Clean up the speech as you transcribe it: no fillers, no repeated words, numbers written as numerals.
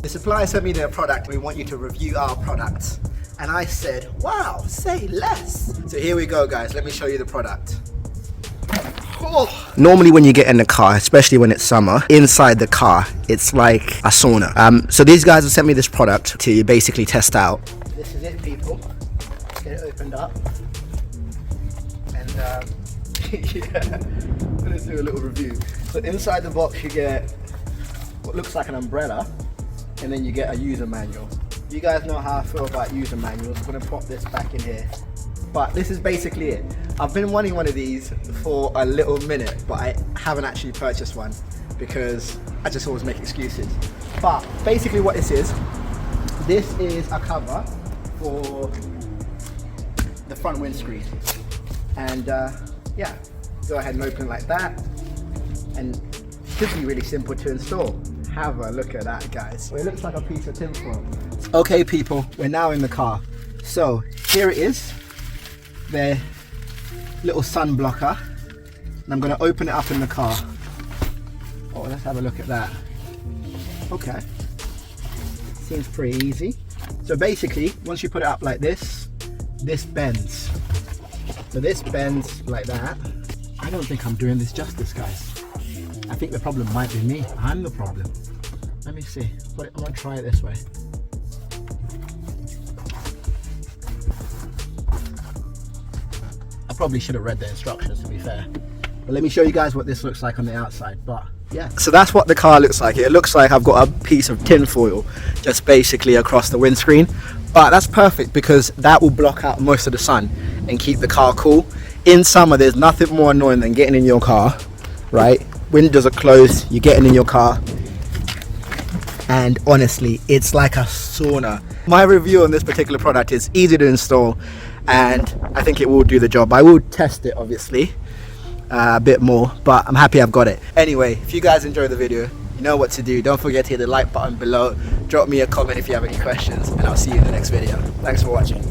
The supplier sent me their product. We want you to review our products. And I said, wow, say less. So here we go, guys. Let me show you the product. Oh. Normally when you get in the car, especially when it's summer, inside the car, it's like a sauna. So these guys have sent me this product to basically test out. This is it, people. Get it opened up. And yeah, let's do a little review. So inside the box you get what looks like an umbrella, and then you get a user manual. You guys know how I feel about user manuals. I'm gonna pop this back in here. But this is basically it. I've been wanting one of these for a little minute, but I haven't actually purchased one because I just always make excuses. But basically what this is a cover for the front windscreen. And yeah, go ahead and open it like that. And it should be really simple to install. Have a look at that, guys. Well, it looks like a piece of tinfoil. Okay, people, we're now in the car. So here it is, the little sun blocker. And I'm gonna open it up in the car. Oh, let's have a look at that. Okay, seems pretty easy. So basically, once you put it up like this, this bends. So this bends like that. I don't think I'm doing this justice, guys. I think the problem might be me. I'm the problem. Let me see. I'm gonna try it this way. I probably should have read the instructions, to be fair. But let me show you guys what this looks like on the outside. But yeah. So that's what the car looks like. It looks like I've got a piece of tin foil just basically across the windscreen. But that's perfect because that will block out most of the sun and keep the car cool. In summer, there's nothing more annoying than getting in your car, right? Windows are closed, you're getting in your car, and honestly, it's like a sauna. My review on this particular product is easy to install, and I think it will do the job. I will test it, obviously, a bit more, but I'm happy I've got it. Anyway, if you guys enjoyed the video, you know what to do. Don't forget to hit the like button below. Drop me a comment if you have any questions, and I'll see you in the next video. Thanks for watching.